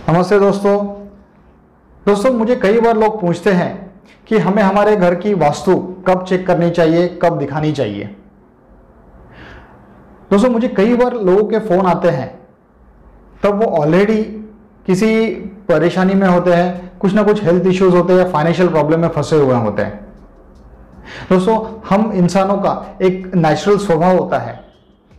नमस्ते दोस्तों मुझे कई बार लोग पूछते हैं कि हमें हमारे घर की वास्तु कब चेक करनी चाहिए, कब दिखानी चाहिए। दोस्तों मुझे कई बार लोगों के फ़ोन आते हैं, तब वो ऑलरेडी किसी परेशानी में होते हैं, कुछ ना कुछ हेल्थ इश्यूज होते हैं या फाइनेंशियल प्रॉब्लम में फंसे हुए होते हैं। दोस्तों हम इंसानों का एक नेचुरल स्वभाव होता है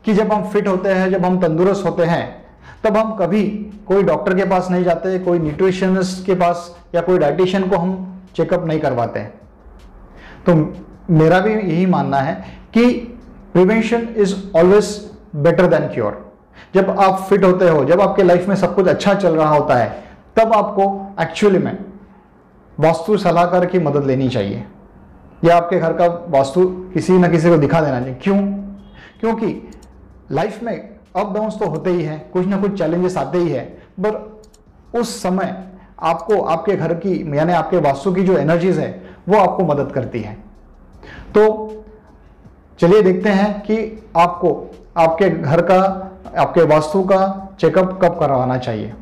कि जब हम फिट होते हैं, जब हम तंदुरुस्त होते हैं, तब हम कभी कोई डॉक्टर के पास नहीं जाते, कोई न्यूट्रिशनिस्ट के पास या कोई डाइटिशियन को हम चेकअप नहीं करवाते हैं। तो मेरा भी यही मानना है कि prevention is always better than cure. जब आप फिट होते हो, जब आपके लाइफ में सब कुछ अच्छा चल रहा होता है, तब आपको एक्चुअली में वास्तु सलाहकार की मदद लेनी चाहिए या आपके घर का वास्तु किसी न किसी को दिखा देना चाहिए। क्यों? क्योंकि लाइफ में अप डाउन्स तो होते ही हैं, कुछ ना कुछ चैलेंजेस आते ही है, पर उस समय आपको आपके घर की यानी आपके वास्तु की जो एनर्जीज है वो आपको मदद करती है। तो चलिए देखते हैं कि आपको आपके घर का, आपके वास्तु का चेकअप कब करवाना चाहिए।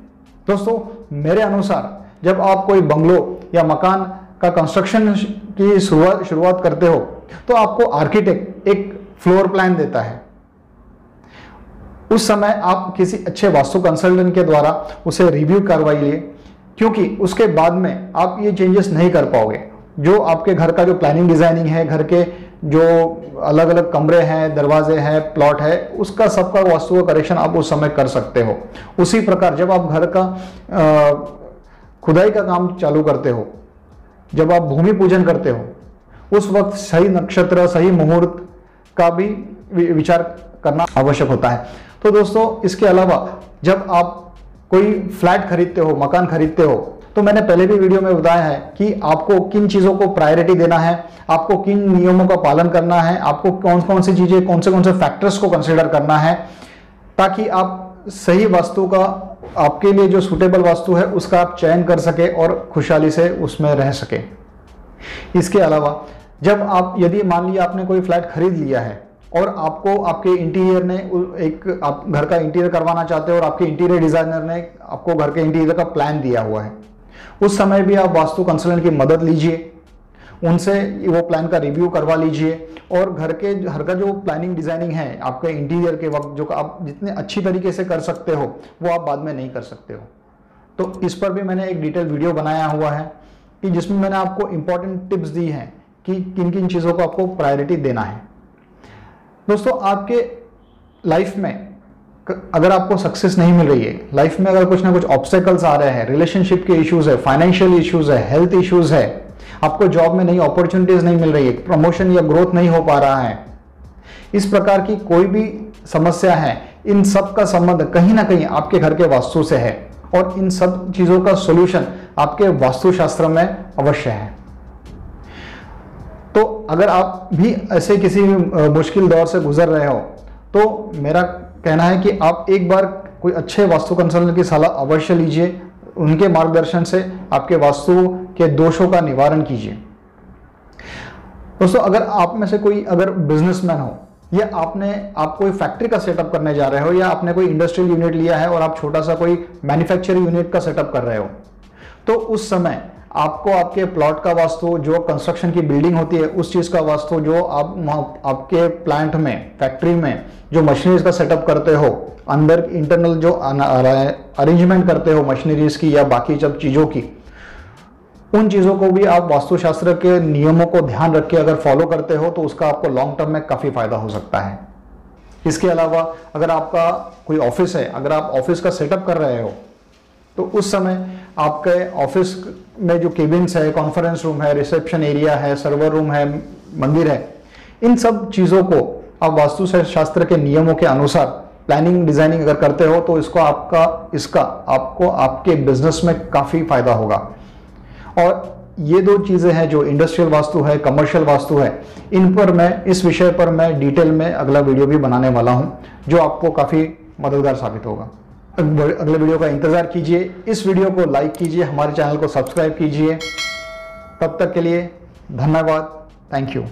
दोस्तों मेरे अनुसार जब आप कोई बंगलो या मकान का कंस्ट्रक्शन की शुरुआत करते हो तो आपको आर्किटेक्ट एक फ्लोर प्लान देता है। उस समय आप किसी अच्छे वास्तु कंसल्टेंट के द्वारा उसे रिव्यू करवाइए, क्योंकि उसके बाद में आप ये चेंजेस नहीं कर पाओगे। जो आपके घर का जो प्लानिंग डिजाइनिंग है, घर के जो अलग अलग कमरे हैं, दरवाजे हैं, प्लॉट है, उसका सबका वास्तु का करेक्शन आप उस समय कर सकते हो। उसी प्रकार जब आप घर का खुदाई का काम चालू करते हो, जब आप भूमि पूजन करते हो, उस वक्त सही नक्षत्र, सही मुहूर्त का भी विचार करना आवश्यक होता है। तो दोस्तों इसके अलावा जब आप कोई फ्लैट खरीदते हो, मकान खरीदते हो, तो मैंने पहले भी वीडियो में बताया है कि आपको किन चीज़ों को प्रायोरिटी देना है, आपको किन नियमों का पालन करना है, आपको कौन कौन सी चीज़ें, कौन से फैक्टर्स को कंसिडर करना है, ताकि आप सही वास्तु का, आपके लिए जो सूटेबल वास्तु है उसका आप चयन कर सके और खुशहाली से उसमें रह सके। इसके अलावा जब आप, यदि मान लिया आपने कोई फ्लैट खरीद लिया है और आपको आपके इंटीरियर ने एक, आप घर का इंटीरियर करवाना चाहते हो और आपके इंटीरियर डिजाइनर ने आपको घर के इंटीरियर का प्लान दिया हुआ है, उस समय भी आप वास्तु कंसल्टेंट की मदद लीजिए, उनसे वो प्लान का रिव्यू करवा लीजिए और घर का जो प्लानिंग डिजाइनिंग है आपके इंटीरियर के वक्त, जो आप जितने अच्छी तरीके से कर सकते हो वो आप बाद में नहीं कर सकते हो। तो इस पर भी मैंने एक डिटेल वीडियो बनाया हुआ है कि जिसमें मैंने आपको इंपॉर्टेंट टिप्स दी हैं कि किन किन चीज़ों को आपको प्रायोरिटी देना है। दोस्तों आपके लाइफ में अगर आपको सक्सेस नहीं मिल रही है, लाइफ में अगर कुछ ना कुछ ऑब्स्टेकल्स आ रहे हैं, रिलेशनशिप के इश्यूज है, फाइनेंशियल इश्यूज है, हेल्थ इश्यूज है, आपको जॉब में नई अपॉर्चुनिटीज नहीं मिल रही है, प्रमोशन या ग्रोथ नहीं हो पा रहा है, इस प्रकार की कोई भी समस्या है, इन सब का संबंध कहीं ना कहीं आपके घर के वास्तु से है और इन सब चीजों का सोल्यूशन आपके वास्तुशास्त्र में अवश्य है। तो अगर आप भी ऐसे किसी मुश्किल दौर से गुजर रहे हो तो मेरा कहना है कि आप एक बार कोई अच्छे वास्तु कंसल्टेंट की सलाह अवश्य लीजिए, उनके मार्गदर्शन से आपके वास्तु के दोषों का निवारण कीजिए। दोस्तों अगर आप में से कोई अगर बिजनेसमैन हो या आप कोई फैक्ट्री का सेटअप करने जा रहे हो या आपने कोई इंडस्ट्रियल यूनिट लिया है और आप छोटा सा कोई मैन्युफैक्चरिंग यूनिट का सेटअप कर रहे हो, तो उस समय आपको आपके प्लॉट का वास्तु, जो कंस्ट्रक्शन की बिल्डिंग होती है उस चीज़ का वास्तु, जो आपके प्लांट में, फैक्ट्री में जो मशीनरीज का सेटअप करते हो, अंदर इंटरनल जो अरेंजमेंट करते हो मशीनरीज की या बाकी सब चीज़ों की, उन चीज़ों को भी आप वास्तुशास्त्र के नियमों को ध्यान रख के अगर फॉलो करते हो तो उसका आपको लॉन्ग टर्म में काफ़ी फायदा हो सकता है। इसके अलावा अगर आपका कोई ऑफिस है, अगर आप ऑफिस का सेटअप कर रहे हो तो उस समय आपके ऑफिस में जो केबिन्स है, कॉन्फ्रेंस रूम है, रिसेप्शन एरिया है, सर्वर रूम है, मंदिर है, इन सब चीज़ों को आप वास्तुशास्त्र के नियमों के अनुसार प्लानिंग डिजाइनिंग अगर करते हो तो आपको आपके बिजनेस में काफ़ी फायदा होगा। और ये दो चीज़ें हैं जो इंडस्ट्रियल वास्तु है, कमर्शियल वास्तु है, इन पर मैं, इस विषय पर मैं डिटेल में अगला वीडियो भी बनाने वाला हूँ जो आपको काफ़ी मददगार साबित होगा। अगले वीडियो का इंतजार कीजिए, इस वीडियो को लाइक कीजिए, हमारे चैनल को सब्सक्राइब कीजिए। तब तक के लिए धन्यवाद, थैंक यू।